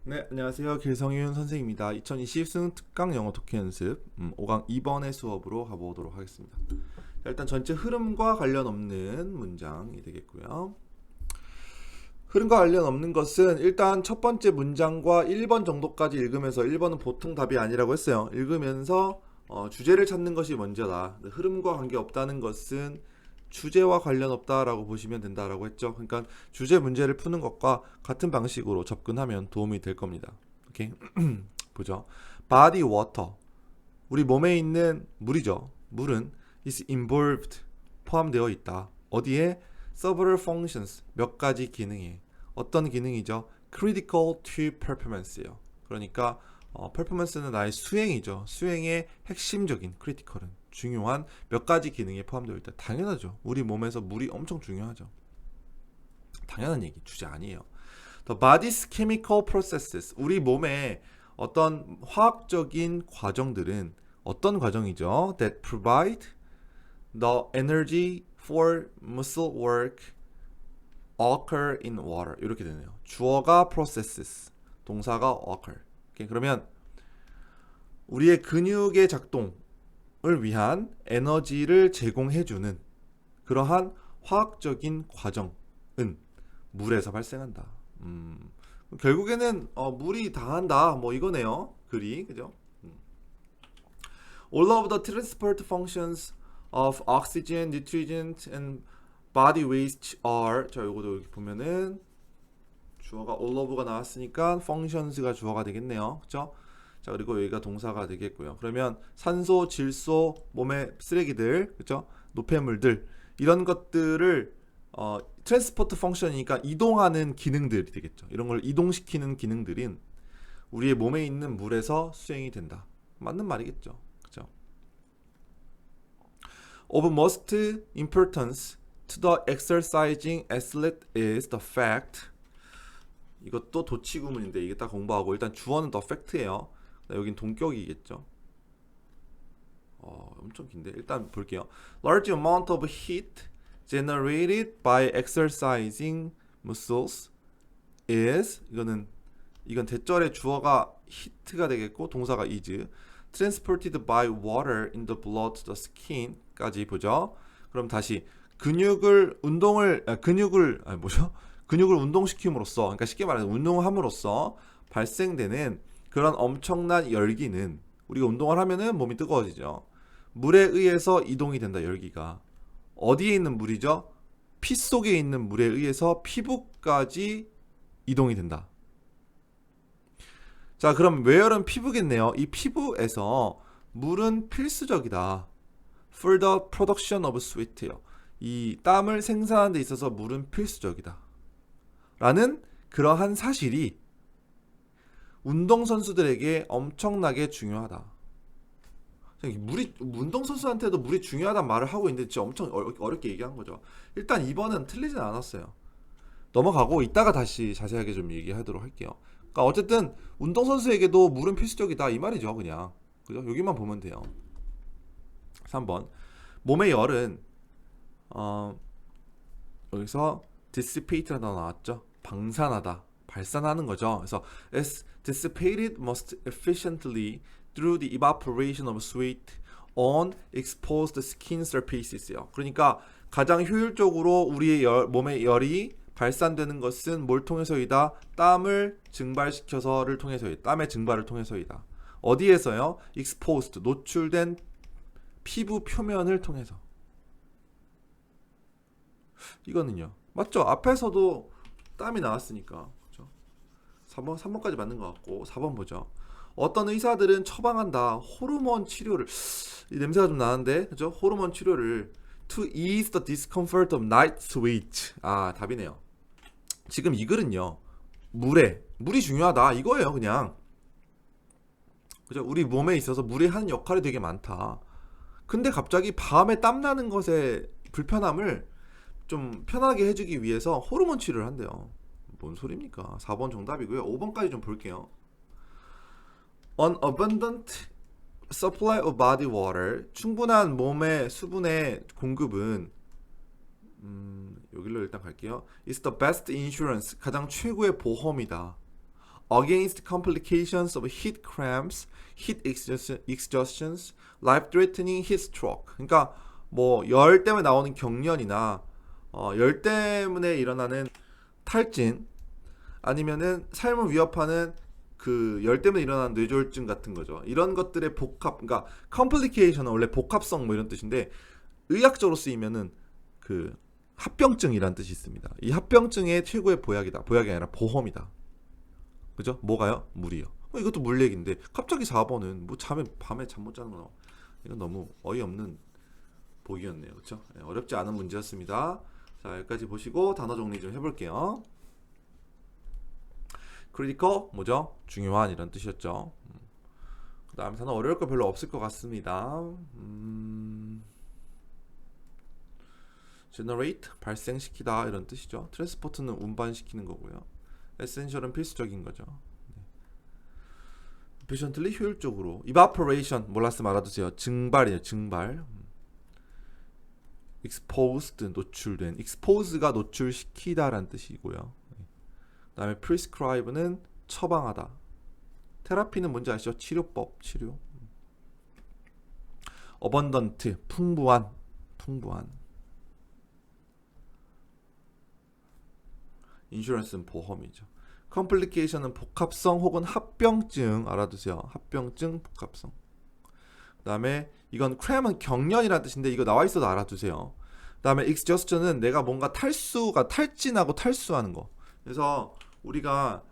네, 안녕하세요. 길성윤 선생입니다. 2020 수능특강 영어 독해 연습 5강 2번의 수업으로 가보도록 하겠습니다. 자, 일단 전체 흐름과 관련 없는 문장이 되겠고요. 흐름과 관련 없는 것은 일단 첫 번째 문장과 1번 정도까지 읽으면서 1번은 보통 답이 아니라고 했어요. 읽으면서 주제를 찾는 것이 먼저다. 흐름과 관계없다는 것은 주제와 관련 없다라고 보시면 된다라고 했죠. 그러니까 주제 문제를 푸는 것과 같은 방식으로 접근하면 도움이 될 겁니다. 오케이. 보죠. body water. 우리 몸에 있는 물이죠. 물은 is involved. 포함되어 있다. 어디에? several functions. 몇 가지 기능에. 어떤 기능이죠? critical to performance예요. 그러니까 performance는 나의 수행이죠. 수행의 핵심적인 critical은 중요한 몇 가지 기능에 포함되어 있다. 당연하죠. 우리 몸에서 물이 엄청 중요하죠. 당연한 얘기, 주제 아니에요. The body's chemical processes. 우리 몸의 어떤 화학적인 과정들은 어떤 과정이죠? That provide the energy for muscle work occur in water. 이렇게 되네요. 주어가 processes, 동사가 occur. 오케이, 그러면 우리의 근육의 작동을 위한 에너지를 제공해주는 그러한 화학적인 과정은 물에서 발생한다. 결국에는 물이 당한다. 뭐 이거네요. 글이 그죠? All of the transport functions of oxygen, nitrogen, and body waste are. 자, 요거도 여기 보면은 주어가 all of가 나왔으니까 functions가 주어가 되겠네요. 그죠? 자, 그리고 여기가 동사가 되겠고요. 그러면 산소, 질소, 몸의 쓰레기들, 그죠? 노폐물들 이런 것들을 트랜스포트 펑션이니까 이동하는 기능들이 되겠죠. 이런 걸 이동시키는 기능들인 우리의 몸에 있는 물에서 수행이 된다. 맞는 말이겠죠. 그죠? Of most importance to the exercising athlete is the fact. 이것도 도치구문인데 이게 딱 공부하고 일단 주어는 the fact예요. 여긴 동격이겠죠. 엄청 긴데 일단 볼게요. Large amount of heat generated by exercising muscles is 이건 대절의 주어가 hit가 되겠고 동사가 is transported by water in the blood to the skin까지 보죠. 그럼 다시 근육을 운동시킴으로써 그러니까 쉽게 말해서 운동함으로써 발생되는 그런 엄청난 열기는 우리가 운동을 하면은 몸이 뜨거워지죠. 물에 의해서 이동이 된다. 열기가 어디에 있는 물이죠? 피 속에 있는 물에 의해서 피부까지 이동이 된다. 자, 그럼 where는 피부겠네요. 이 피부에서 물은 필수적이다. For the production of sweat예요. 이 땀을 생산하는 데 있어서 물은 필수적이다. 라는 그러한 사실이 운동선수들에게 엄청나게 중요하다. 운동선수한테도 물이 중요하다는 말을 하고 있는데 진짜 엄청 어렵게 얘기한 거죠. 일단 2번은 틀리진 않았어요. 넘어가고 이따가 다시 자세하게 좀 얘기하도록 할게요. 그러니까 어쨌든 운동선수에게도 물은 필수적이다 이 말이죠. 그냥 그죠? 여기만 보면 돼요. 3번 몸의 열은 여기서 dissipate라고 나왔죠. 방산하다, 발산하는 거죠. 그래서 is dissipated most efficiently through the evaporation of sweat on exposed skin surfaces요. 그러니까 가장 효율적으로 우리의 몸의 열이 발산되는 것은 뭘 통해서이다? 땀을 증발시켜서를 통해서이다. 땀의 증발을 통해서이다. 어디에서요? exposed, 노출된 피부 표면을 통해서. 이거는요. 맞죠? 앞에서도 땀이 나왔으니까. 그렇죠? 3번까지 맞는 것 같고 4번 보죠. 어떤 의사들은 처방한다. 호르몬 치료를 이 냄새가 좀 나는데 그죠? 호르몬 치료를 to ease the discomfort of night sweat. 아, 답이네요. 지금 이 글은요. 물이 중요하다. 이거예요, 그냥. 그죠? 우리 몸에 있어서 물이 하는 역할이 되게 많다. 근데 갑자기 밤에 땀 나는 것의 불편함을 좀 편하게 해주기 위해서 호르몬 치료를 한대요. 뭔 소리입니까? 4번 정답이고요. 5번까지 좀 볼게요. An abundant supply of body water. 충분한 몸의 수분의 공급은 여기로 일단 갈게요. It's the best insurance. 가장 최고의 보험이다. against complications of heat cramps, heat exhaustions, life-threatening heat stroke. 그러니까 뭐 열 때문에 나오는 경련이나 열 때문에 일어나는 탈진 아니면은 삶을 위협하는 그 열 때문에 일어나는 뇌졸중 같은 거죠. 이런 것들의 복합, 그러니까 complication은 원래 복합성 뭐 이런 뜻인데 의학적으로 쓰이면은 그 합병증이란 뜻이 있습니다. 이 합병증의 최고의 보약이다. 보약이 아니라 보험이다. 그죠? 뭐가요? 물이요. 이것도 물 얘기인데 갑자기 4번은 뭐 밤에 잠 못 자는 거 나와. 이건 너무 어이없는 보기였네요. 그렇죠? 네, 어렵지 않은 문제였습니다. 자, 여기까지 보시고 단어 정리 좀 해볼게요. critical 뭐죠? 중요한 이런 뜻이었죠. 그 다음에 단어 어려울 거 별로 없을 것 같습니다. generate 발생시키다 이런 뜻이죠. transport는 운반시키는 거고요. essential은 필수적인 거죠. efficiently 효율적으로. evaporation 몰랐으면 알아두세요. 증발이에요. 증발. exposed 노출된. expose가 노출시키다라는 뜻이고요. 그 다음에 prescribe는 처방하다. 테라피는 뭔지 아시죠? 치료법, 치료. abundant 풍부한. 인슈런스는 보험이죠. complication은 복합성 혹은 합병증 알아두세요. 합병증, 복합성. 그 다음에 이건 cram은 경련이라는 뜻인데 이거 나와 있어도 알아두세요. 그 다음에 exhaustion은 내가 뭔가 탈진하고 탈수하는 거. 그래서 우리가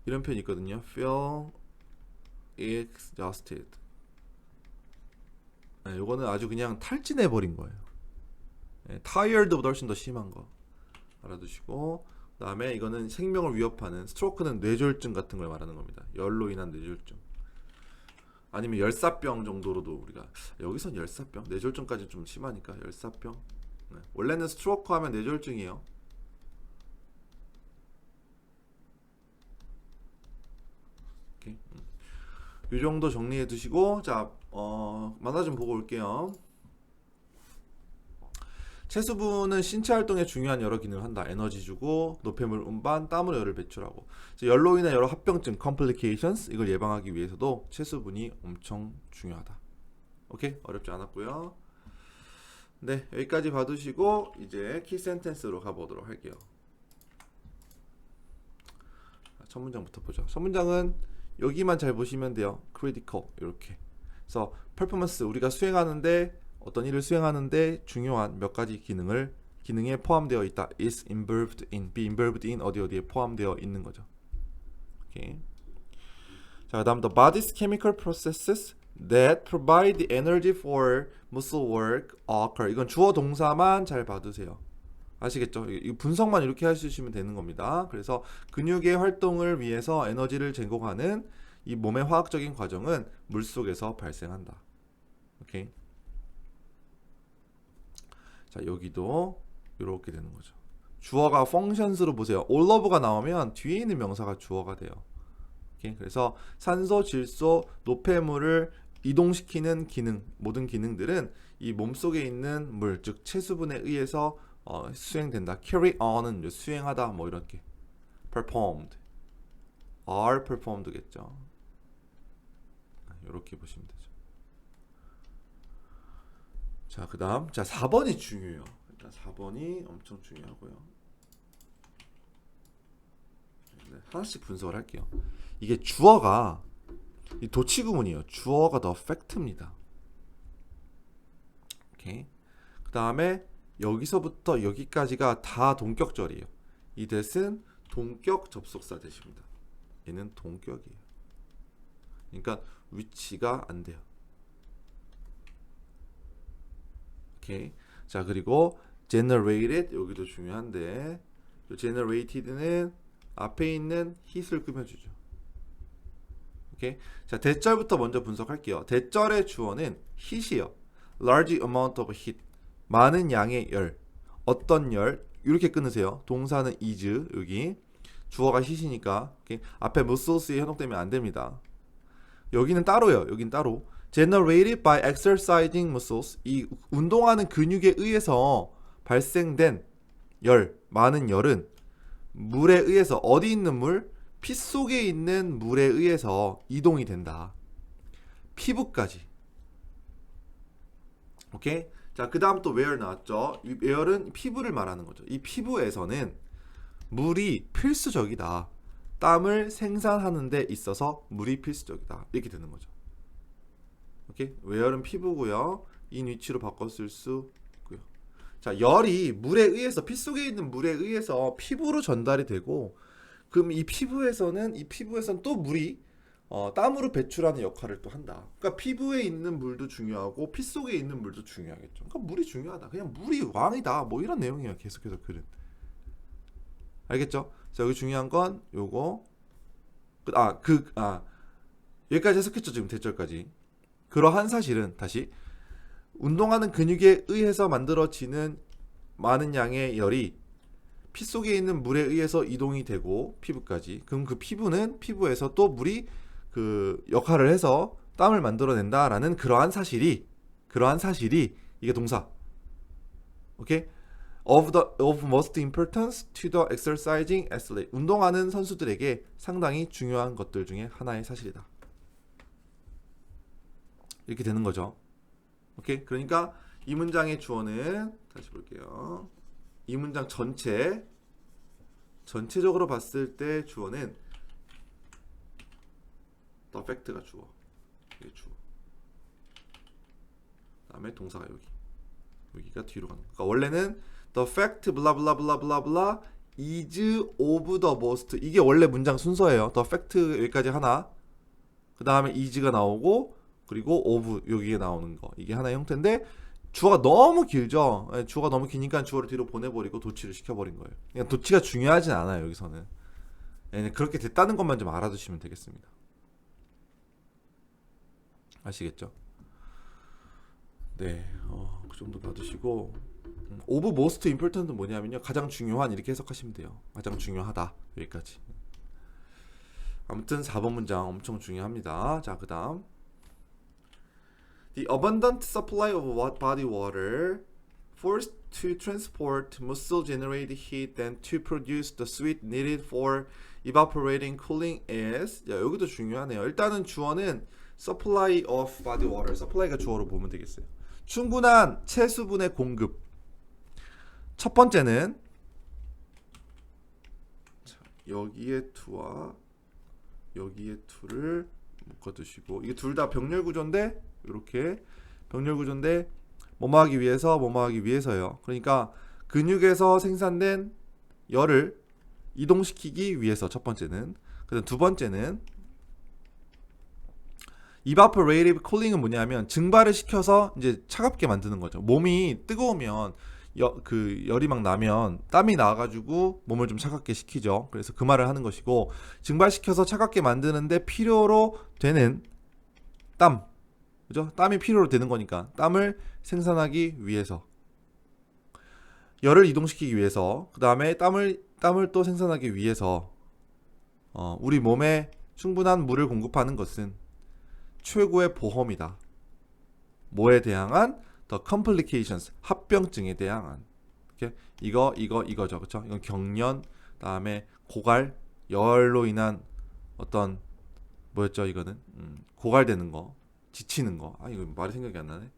이런 표현이 있거든요. feel exhausted. 네, 요거는 아주 그냥 탈진해버린 거예요. 네, tired보다 훨씬 더 심한 거 알아두시고, 그 다음에 이거는 생명을 위협하는, 스트로크는 뇌졸중 같은 걸 말하는 겁니다. 열로 인한 뇌졸중 아니면 열사병 정도로도 우리가, 여기선 열사병, 뇌졸중까지 좀 심하니까 열사병. 네, 원래는 스트로크 하면 뇌졸중이에요. 이 정도 정리해 두시고, 자, 만화 좀 보고 올게요. 체수분은 신체 활동에 중요한 여러 기능을 한다. 에너지 주고, 노폐물 운반, 땀으로 열을 배출하고. 열로 인한 여러 합병증, complications, 이걸 예방하기 위해서도 체수분이 엄청 중요하다. 오케이? 어렵지 않았고요. 네, 여기까지 봐두시고 이제 키 센텐스로 가보도록 할게요. 첫 문장부터 보죠. 첫 문장은 여기만 잘 보시면 돼요. critical 이렇게. 그래서 performance, 우리가 수행하는데, 어떤 일을 수행하는데 중요한 몇 가지 기능에 포함되어 있다. is involved in, be involved in, 어디에 포함되어 있는 거죠. 오케이. 자, 그다음 the body's chemical processes that provide the energy for muscle work occur. 이건 주어 동사만 잘 봐두세요. 아시겠죠? 이 분석만 이렇게 해주시면 되는 겁니다. 그래서 근육의 활동을 위해서 에너지를 제공하는 이 몸의 화학적인 과정은 물속에서 발생한다. 오케이. 자, 여기도 이렇게 되는 거죠. 주어가 functions로 보세요. all of가 나오면 뒤에 있는 명사가 주어가 돼요. 오케이. 그래서 산소, 질소, 노폐물을 이동시키는 기능, 모든 기능들은 이 몸속에 있는 물, 즉 체수분에 의해서 수행된다. carry on은 수행하다, 뭐 이렇게. performed, are performed겠죠. 이렇게 보시면 되죠. 자, 그 다음, 자, 4번이 중요해요. 일단 4번이 엄청 중요하고요. 네, 하나씩 분석을 할게요. 이게 주어가 이 도치구문이에요. 주어가 더 팩트입니다. 오케이. 그 다음에 여기서부터 여기까지가 다 동격절이에요. 이 that은 동격 접속사 that입니다. 얘는 동격이에요. 그러니까 위치가 안 돼요. 오케이. 자, 그리고 generated, 여기도 중요한데, generated는 앞에 있는 hit을 꾸며주죠. 오케이. 자, 대절부터 먼저 분석할게요. 대절의 주어는 hit이요. large amount of heat, 많은 양의 열. 어떤 열? 이렇게 끊으세요. 동사는 is, 여기 주어가 hit이니까 오케이. 앞에 muscles에 현혹되면 안 됩니다. 여기는 따로요. 여긴 따로. generated by exercising muscles, 이 운동하는 근육에 의해서 발생된 열, 많은 열은 물에 의해서, 어디 있는 물? 피 속에 있는 물에 의해서 이동이 된다. 피부까지. 오케이? 자, 그 다음 또 where 나왔죠. 이 where는 피부를 말하는 거죠. 이 피부에서는 물이 필수적이다. 땀을 생산하는 데 있어서 물이 필수적이다. 이렇게 되는 거죠. 오케이? where는 피부고요. in which로 바꿨을 수 있고요. 자, 열이 물에 의해서 피 속에 있는 물에 의해서 피부로 전달이 되고, 그럼 이 피부에서는 또 물이 땀으로 배출하는 역할을 또 한다. 그러니까 피부에 있는 물도 중요하고 피 속에 있는 물도 중요하겠죠. 그러니까 물이 중요하다. 그냥 물이 왕이다. 뭐 이런 내용이에요. 계속해서 글은. 알겠죠? 자, 여기 중요한 건 요거. 여기까지 해석했죠. 지금 대절까지. 그러한 사실은 다시 운동하는 근육에 의해서 만들어지는 많은 양의 열이 피 속에 있는 물에 의해서 이동이 되고 피부까지. 그럼 그 피부에서 또 물이 그 역할을 해서 땀을 만들어낸다라는 그러한 사실이 이게 동사. 오케이? of most importance to the exercising athlete. 운동하는 선수들에게 상당히 중요한 것들 중에 하나의 사실이다. 이렇게 되는 거죠. 오케이? 그러니까 이 문장의 주어는 다시 볼게요. 이 문장 전체적으로 봤을 때 주어는 the fact가 주어. 이게 주어. 그다음에 동사가 여기가 뒤로 가는 거. 그러니까 원래는 the fact 블라블라블라블라 is of the most. 이게 원래 문장 순서예요. the fact 여기까지 하나. 그다음에 is가 나오고 그리고 of 여기에 나오는 거. 이게 하나의 형태인데 주어가 너무 길죠. 주어가 너무 기니까 주어를 뒤로 보내버리고 도치를 시켜버린 거예요. 그냥 도치가 중요하진 않아요. 여기서는. 그렇게 됐다는 것만 좀 알아두시면 되겠습니다. 아시겠죠? 네, 그 정도 봐두시고 of most important는 뭐냐면요, 가장 중요한 이렇게 해석하시면 돼요. 가장 중요하다 여기까지. 아무튼 4번 문장 엄청 중요합니다. 자, 그 다음 The abundant supply of body water forced to transport muscle generated heat then to produce the sweat needed for evaporating cooling is. 자, 여기도 중요하네요. 일단은 주어는 supply of body water. supply가 주어로 보면 되겠어요. 충분한 체수분의 공급. 첫 번째는 여기에 to와 여기에 to를 묶어두시고, 이게 둘 다 병렬 구조인데 이렇게 병렬 구조인데 뭐뭐 하기 위해서요. 그러니까 근육에서 생산된 열을 이동시키기 위해서 첫 번째는. 그다음 두 번째는 evaporative cooling은 뭐냐면 증발을 시켜서 이제 차갑게 만드는 거죠. 몸이 뜨거우면 열이 막 나면 땀이 나가지고 몸을 좀 차갑게 시키죠. 그래서 그 말을 하는 것이고, 증발시켜서 차갑게 만드는데 필요로 되는 땀, 그죠? 땀이 필요로 되는 거니까 땀을 생산하기 위해서, 열을 이동시키기 위해서, 그 다음에 땀을 또 생산하기 위해서 우리 몸에 충분한 물을 공급하는 것은 최고의 보험이다. 뭐에 대항한? The complications, 합병증에 대항한. 이렇게 이거죠, 그렇죠? 이건 경련, 다음에 고갈, 열로 인한 어떤 뭐였죠? 이거는 고갈되는 거, 지치는 거. 이거 말이 생각이 안 나네.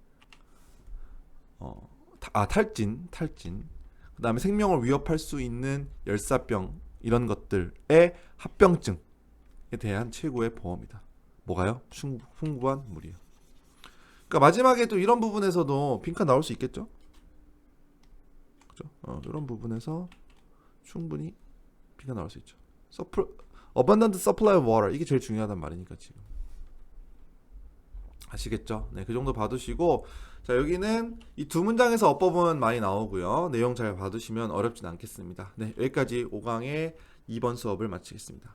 탈진. 그다음에 생명을 위협할 수 있는 열사병, 이런 것들의 합병증에 대한 최고의 보험이다. 뭐가요? 풍부한 물이요. 그러니까 마지막에 또 이런 부분에서도 빈칸 나올 수 있겠죠? 그죠? 이런 부분에서 충분히 빈칸 나올 수 있죠. abundant supply of water, 이게 제일 중요하단 말이니까 지금. 아시겠죠? 네, 그 정도 봐두시고, 자, 여기는 이 두 문장에서 어법은 많이 나오고요. 내용 잘 봐두시면 어렵진 않겠습니다. 네, 여기까지 5강의 2번 수업을 마치겠습니다.